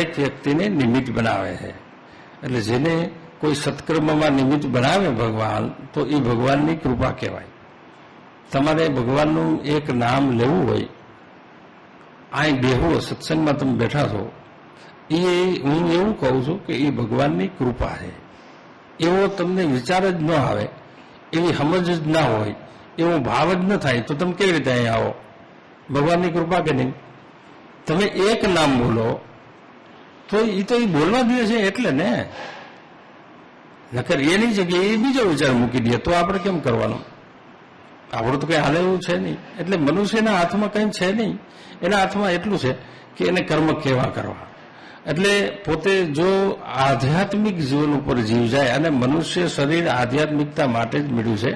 દરેક વ્યક્તિને નિમિત્ત બનાવે છે. એટલે જેને કોઈ સત્કર્મમાં નિમિત્ત બનાવે ભગવાન, તો એ ભગવાનની કૃપા કહેવાય. તમારે ભગવાનનું એક નામ લેવું હોય, અહીં બેહો સત્સંગમાં તમે બેઠા છો, એ હું એવું કહું છું કે એ ભગવાનની કૃપા છે. એવો તમને વિચાર જ ન આવે, એવી સમજ જ ના હોય, એવો ભાવ જ ન થાય, તો તમે કેવી રીતે અહીં આવો? ભગવાનની કૃપા કે નહીં? તમે એક નામ બોલો તો એ બોલવા દે છે એટલે ને, નકર એની જગ્યાએ એ બીજો વિચાર મૂકી દે તો આપણે કેમ કરવાનું? આપણું તો કંઈ હાલે એવું છે નહીં. એટલે મનુષ્યના હાથમાં કંઈ છે નહીં, એના હાથમાં એટલું છે કે એને કર્મ કેવા કરવા. એટલે પોતે જો આધ્યાત્મિક જીવન ઉપર જીવ જાય, અને મનુષ્ય શરીર આધ્યાત્મિકતા માટે જ મળ્યું છે.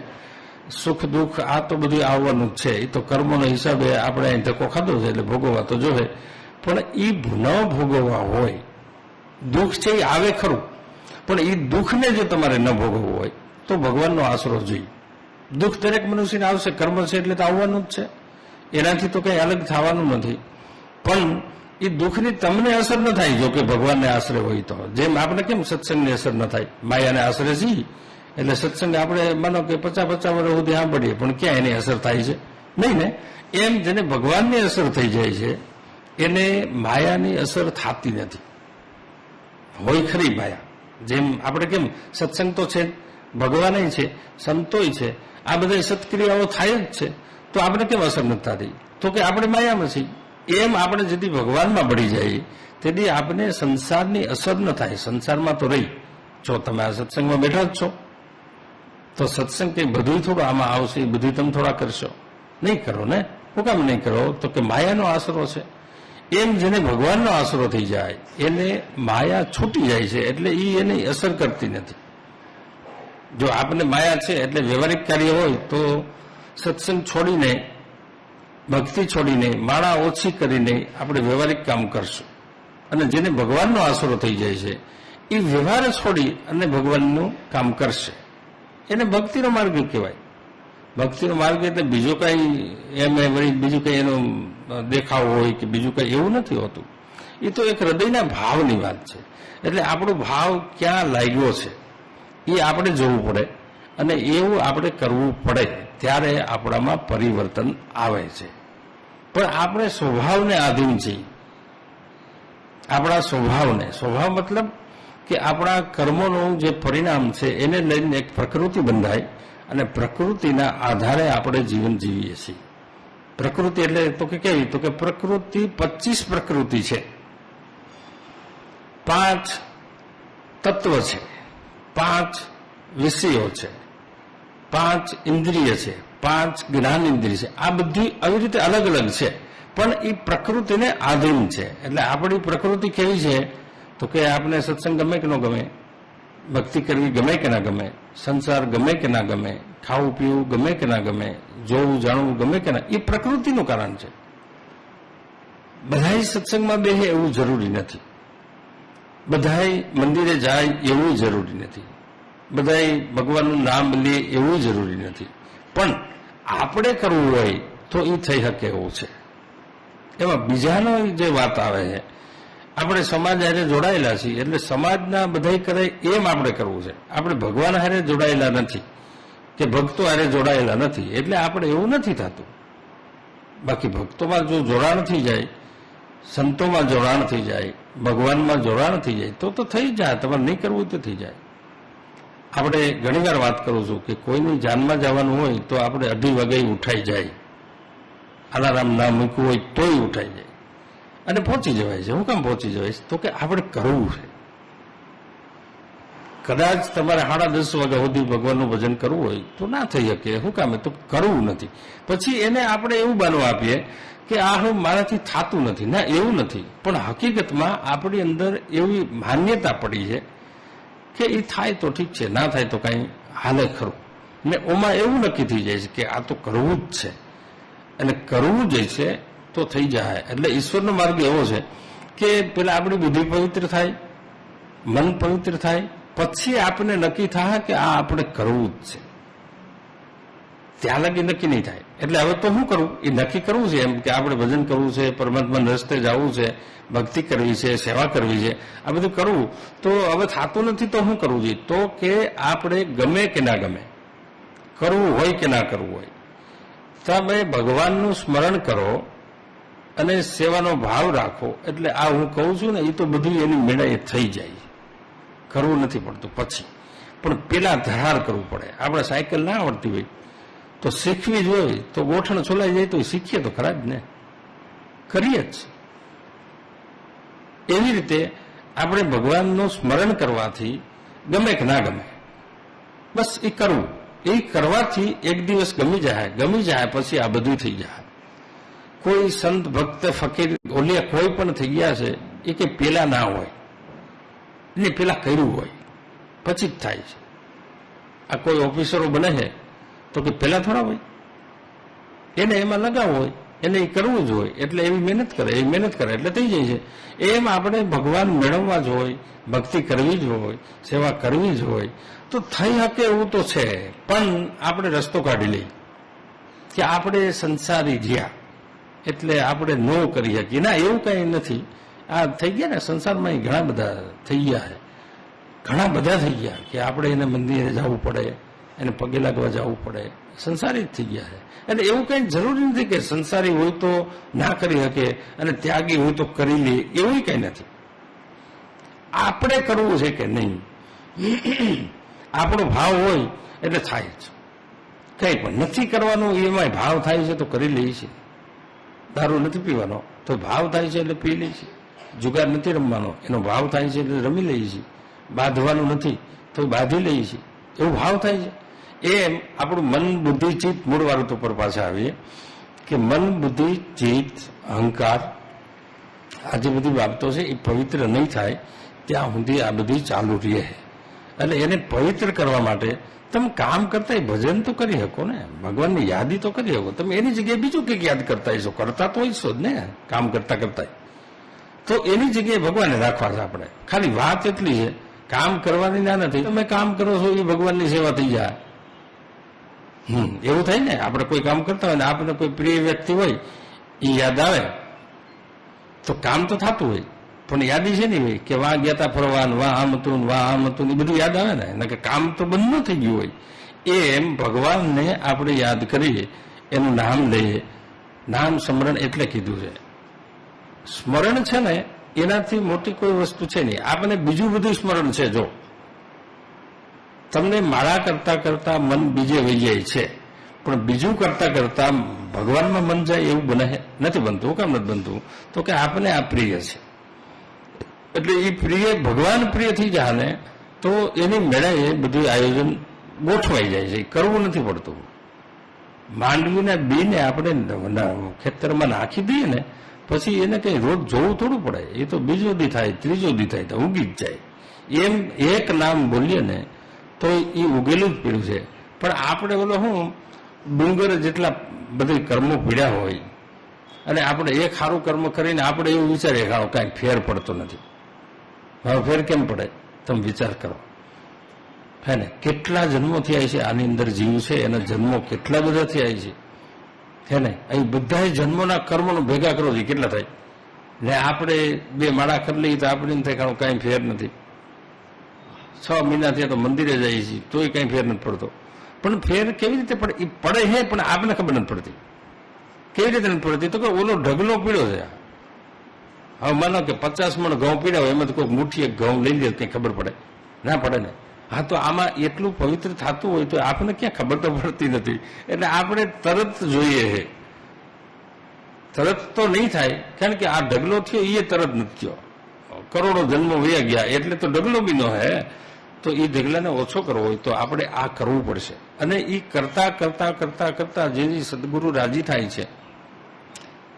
સુખ દુઃખ આ તો બધું આવવાનું જ છે, એ તો કર્મોના હિસાબે આપણે અહીં ધક્કો ખાધો છે એટલે ભોગવવા તો જોવે. પણ એ ન ભોગવવા હોય, દુઃખ છે એ આવે ખરું, પણ એ દુઃખને જો તમારે ન ભોગવવું હોય તો ભગવાનનો આશરો જોઈએ. દુઃખ દરેક મનુષ્યને આવશે, કર્મ છે એટલે તો આવવાનું જ છે, એનાથી તો કંઈ અલગ થવાનું નથી. પણ એ દુઃખની તમને અસર ન થાય જો કે ભગવાનને આશરે હોય તો. જેમ આપણે કેમ સત્સંગની અસર ન થાય, માયાને આશરે છીએ એટલે સત્સંગ આપણે માનો કે 50-50 વર્ષ સુધી સાંભળીએ પણ ક્યાં એની અસર થાય છે? નહીં ને. એમ જેને ભગવાનની અસર થઈ જાય છે એને માયાની અસર થતી નથી. હોય ખરી માયા, જેમ આપણે કેમ સત્સંગ તો છે, ભગવાન છે, સંતોય છે, આ બધા સત્ક્રિયાઓ થાય જ છે, તો આપણે કેમ અસર નથી થતી? તો કે આપણે માયામાં છીએ. એમ આપણે જેથી ભગવાનમાં ભળી જાય તેથી આપણે સંસારની અસર ન થાય. સંસારમાં તો રહી, જો તમે આ સત્સંગમાં બેઠા જ છો તો સત્સંગ કંઈ બધું થોડું આમાં આવશે, એ બધું તમે થોડા કરશો? નહીં કરો ને. શું કામ નહીં કરો? તો કે માયાનો આશરો છે. એમ જેને ભગવાનનો આશરો થઈ જાય એને માયા છૂટી જાય છે, એટલે એ એની અસર કરતી નથી. જો આપણે માયા છે એટલે વ્યવહારિક કાર્ય હોય તો સત્સંગ છોડીને, ભક્તિ છોડીને, માળા ઓછી કરીને આપણે વ્યવહારિક કામ કરશું. અને જેને ભગવાનનો આશરો થઈ જાય છે એ વ્યવહાર છોડી અને ભગવાનનું કામ કરશે. એને ભક્તિનો માર્ગ કહેવાય. ભક્તિનો માર્ગ એટલે બીજો કંઈ એમ બીજું કંઈ એનો દેખાવ હોય કે બીજું કંઈ એવું નથી હોતું. એ તો એક હૃદયના ભાવની વાત છે. એટલે આપણો ભાવ ક્યાં લાગ્યો છે એ આપણે જોવું પડે, અને એવું આપણે કરવું પડે ત્યારે આપણામાં પરિવર્તન આવે છે. પણ આપણે સ્વભાવને આધીન છીએ. આપણા સ્વભાવ મતલબ કે આપણા કર્મોનું જે પરિણામ છે એને લઈને એક પ્રકૃતિ બંધાય, અને પ્રકૃતિના આધારે આપણે જીવન જીવીએ છીએ. પ્રકૃતિ એટલે તો કે કેવી? તો કે પ્રકૃતિ 25 પ્રકૃતિ છે, 5 તત્વ છે, 5 વિષયો છે, 5 ઇન્દ્રિય છે, 5 જ્ઞાન ઇન્દ્રિય છે. આ બધી આવી રીતે અલગ અલગ છે, પણ એ પ્રકૃતિને આધીન છે. એટલે આપણી પ્રકૃતિ કેવી છે? તો કે આપણે સત્સંગ ગમે કે ન ગમે, ભક્તિ કરવી ગમે કે ના ગમે, સંસાર ગમે કે ના ગમે, ખાવું પીવું ગમે કે ના ગમે, જોવું જાણવું ગમે કે ના, એ પ્રકૃતિનું કારણ છે. બધાય સત્સંગમાં બેસે એવું જરૂરી નથી, બધાય મંદિરે જાય એવું જરૂરી નથી, બધાય ભગવાનનું નામ લે એવું જરૂરી નથી. પણ આપણે કરવું હોય તો એ થઈ શકે એવું છે. એમાં બીજાનો જે વાત આવે છે, આપણે સમાજ હારે જોડાયેલા છીએ એટલે સમાજના બધાય કરે એમ આપણે કરવું છે. આપણે ભગવાન હારે જોડાયેલા નથી કે ભક્તો હારે જોડાયેલા નથી એટલે આપણે એવું નથી થતું. બાકી ભક્તોમાં જો જોડાણ થઈ જાય, સંતોમાં જોડાણ થઈ જાય, ભગવાનમાં જોડાણ થઈ જાય તો થઈ જાય. તમારે નહીં કરવું તો થઈ જાય. આપણે ઘણીવાર વાત કરું છું કે કોઈની જાનમાં જવાનું હોય તો આપણે 2:30 વાગે ઉઠાઈ જાય, અલાર્મ ના મૂકવું હોય તોય ઉઠાઈ જાય અને પહોંચી જવાય છે. હું કામ પહોંચી જવાય? તો કે આપણે કરવું છે. કદાચ તમારે 10:30 વાગ્યા સુધી ભગવાનનું ભજન કરવું હોય તો ના થઈ શકે. શું કામ? તો કરવું નથી. પછી એને આપણે એવું બહાનું આપીએ કે આ હું મારાથી થતું નથી. ના, એવું નથી. પણ હકીકતમાં આપણી અંદર એવી માન્યતા પડી છે કે એ થાય તો ઠીક છે, ના થાય તો કાંઈ હાલે ખરું. ને ઓમાં એવું નક્કી થઈ જાય છે કે આ તો કરવું જ છે, અને કરવું જ છે તો થઈ જાય. એટલે ઈશ્વરનો માર્ગ એવો છે કે પેલા આપણી બુદ્ધિ પવિત્ર થાય, મન પવિત્ર થાય, પછી આપણે નક્કી થાય કે આ આપણે કરવું જ છે. ત્યાં લગી નક્કી નહીં થાય. એટલે હવે તો શું કરવું, એ નક્કી કરવું છે એમ કે આપણે ભજન કરવું છે, પરમાત્માના રસ્તે જવું છે, ભક્તિ કરવી છે, સેવા કરવી છે, આ બધું કરવું. તો હવે થતું નથી તો શું કરવું જોઈએ? તો કે આપણે ગમે કે ના ગમે, કરવું હોય કે ના કરવું હોય, તમે ભગવાનનું સ્મરણ કરો અને સેવાનો ભાવ રાખો. એટલે આ હું કહું છું ને, એ તો બધું એની મેળાએ થઈ જાય, કરવું નથી પડતું પછી. પણ પેલા ધરાર કરવું પડે. આપણે સાયકલ ના આવડતી હોય તો શીખવી જ હોય, તો ગોઠણ છોલાઈ જાય તો શીખીએ તો ખરા જ ને, કરીએ જ. એવી રીતે આપણે ભગવાનનું સ્મરણ કરવાથી ગમે કે ના ગમે, બસ એ કરવું. એ કરવાથી એક દિવસ ગમી જાય પછી આ બધું થઈ જાય. કોઈ સંત ભક્ત ફકીર ઓલિયા કોઈ પણ થઈ ગયા છે, એ કે પેલા ના હોય ને, પેલા કર્યું હોય પછી જ થાય છે. આ કોઈ ઓફિસરો બને છે તો કે પેલા થોડા હોય, એને એમાં લગાવવું હોય, એને એ કરવું જ હોય, એટલે એવી મહેનત કરે એટલે થઈ જાય છે. એમ આપણે ભગવાન મેળવવા જ હોય, ભક્તિ કરવી જ હોય, સેવા કરવી જ હોય, તો થઈ શકે એવું તો છે. પણ આપણે રસ્તો કાઢી લઈએ કે આપણે સંસારી રહ્યા એટલે આપણે ન કરી શકીએ. ના, એવું કંઈ નથી. આ થઈ ગયા ને સંસારમાં ઘણા બધા થઈ ગયા કે આપણે એને મંદિરે જવું પડે, એને પગે લાગવા જવું પડે, સંસારી જ થઈ ગયા છે. એટલે એવું કંઈ જરૂરી નથી કે સંસારી હોય તો ના કરી શકે અને ત્યાગી હોય તો કરી લે, એવું કંઈ નથી. આપણે કરવું છે કે નહીં, આપણો ભાવ હોય એટલે થાય જ. કંઈ પણ નથી કરવાનું, એમાં ભાવ થાય છે તો કરી લઈએ છીએ. દારૂ નથી પીવાનો તો ભાવ થાય છે એટલે પી લઈએ છીએ. જુગાર નથી રમવાનો, એનો ભાવ થાય છે એટલે રમી લઈએ છીએ. બાંધવાનું નથી તો બાંધી લઈએ છીએ, એવું ભાવ થાય છે. એમ આપણું મન, બુદ્ધિ, ચિત્ત, મૂળ વાળું ઉપર પાછા આવીએ કે મન, બુદ્ધિ, ચિત્ત, અહંકાર, આ જે બધી બાબતો છે એ પવિત્ર નહીં થાય ત્યાં સુધી આ બધી ચાલુ રહે. એટલે એને પવિત્ર કરવા માટે તમે કામ કરતા ભજન તો કરી શકો ને, ભગવાનની યાદી તો કરી શકો. તમે એની જગ્યાએ બીજું કંઈક યાદ કરતા હશો, કરતા તો હશો જ ને કામ કરતા. તો એની જગ્યાએ ભગવાનને રાખવા છે આપણે. ખાલી વાત એટલી છે, કામ કરવાની ના નથી. તમે કામ કરો છો એ ભગવાનની સેવા થઈ જાય. એવું થાય ને, આપણે કોઈ કામ કરતા હોય ને આપણે કોઈ પ્રિય વ્યક્તિ હોય એ યાદ આવે તો કામ તો થતું હોય, પણ યાદી છે ને ભાઈ કે વાં ગયા તા ફરવાન, વાં આમ હતું એ બધું યાદ આવે ને, કે કામ તો બંધ ન થઈ ગયું હોય. એમ ભગવાનને આપણે યાદ કરીએ, એનું નામ લઈએ. નામ સ્મરણ એટલે કીધું છે. સ્મરણ છે ને એનાથી મોટી કોઈ વસ્તુ છે નહીં. આપણને બીજું બધું સ્મરણ છે. જો તમને માળા કરતા મન બીજે વહી જાય છે, પણ બીજું કરતા ભગવાનમાં મન જાય એવું બને નથી બનતું. કેમ નથી બનતું? તો કે આપણને આ પ્રિય છે એટલે એ પ્રિય ભગવાન પ્રિય થઈ જાય ને તો એની મેળાએ બધું આયોજન ગોઠવાઈ જાય છે. કરવું નથી પડતું. માંડવીના બીને આપણે ખેતરમાં નાખી દઈએ ને પછી એને કંઈ રોજ જોવું થોડું પડે. એ તો બીજો દી થાય, ત્રીજો દી થાય તો ઉગી જ જાય. એમ એક નામ બોલીએ ને તો એ ઉગેલું જ પીડ્યું છે. પણ આપણે બોલો શું ડુંગર જેટલા બધી કર્મો પીડ્યા હોય અને આપણે એક સારું કર્મ કરીને આપણે એવું વિચારીએ કે કાંઈ ફેર પડતો નથી. હવે ફેર કેમ પડે? તમે વિચાર કરો. હે ને, કેટલા જન્મો થયા છે આની અંદર જીવ છે, એના જન્મો કેટલા બધા થયા છે. હે ને, અહીં બધા જન્મોના કર્મોનો ભેગા કરો છો કેટલા થાય ને? આપણે બે માળા કરી લઈએ તો આપણે એમ થાય કે કાંઈ ફેર નથી. 6 મહિના થયા તો મંદિરે જઈએ છીએ તોય કંઈ ફેર નથી પડતો. પણ ફેર કેવી રીતે પડે? એ પડે છે પણ આપણને ખબર નથી પડતી. કેવી રીતે નથી પડતી? તો કે ઓલો ઢગલો પીડ્યો છે. હવે માનો કે 50 મણ ઘઉં પીડ્યા હોય, એમાં તો કોઈ મુઠ્ઠી ઘઉં લઈ લે કંઈ ખબર પડે? ના પડે ને. હા, તો આમાં એટલું પવિત્ર થતું હોય તો આપણને ક્યાં ખબર તો પડતી નથી. એટલે આપણે તરત જોઈએ છે. તરત તો નહીં થાય, કારણ કે આ ઢગલો થયો એ તરત નથી થયો. કરોડો જન્મો વયા ગયા એટલે તો ઢગલો બી ન હે. તો એ ઢગલાને ઓછો કરવો હોય તો આપણે આ કરવું પડશે. અને એ કરતા જે સદગુરુ રાજી થાય છે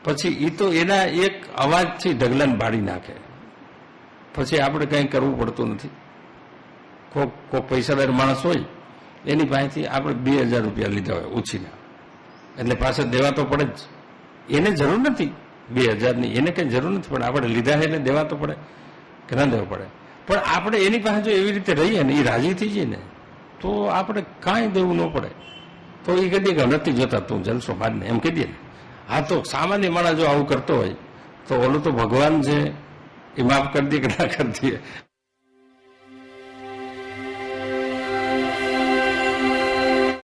પછી એ તો એના એક અવાજથી ઢગલાને બાળી નાખે. પછી આપણે કંઈ કરવું પડતું નથી. કોઈક પૈસાદાર માણસ હોય એની પાસેથી આપણે 2000 રૂપિયા લીધા હોય ઓછીના, એટલે પાછા દેવા તો પડે જ. એને જરૂર નથી 2000ની, એને કંઈ જરૂર નથી, પણ આપણે લીધા છે એટલે દેવા તો પડે કે ના દેવા પડે. પણ આપણે એની પાસે જો એવી રીતે રહીએ ને, એ રાજી થઈ જાય ને તો આપણે કાંઈ દેવું ન પડે. તો એ કહી દે કે નથી જોતા તું જલસો બાદ ને એમ કહી દે ને. હા, તો સામાન્ય માણસ જો આવું કરતો હોય તો ઓલું તો ભગવાન છે એ માફ કરી દે કે ના કરી દે?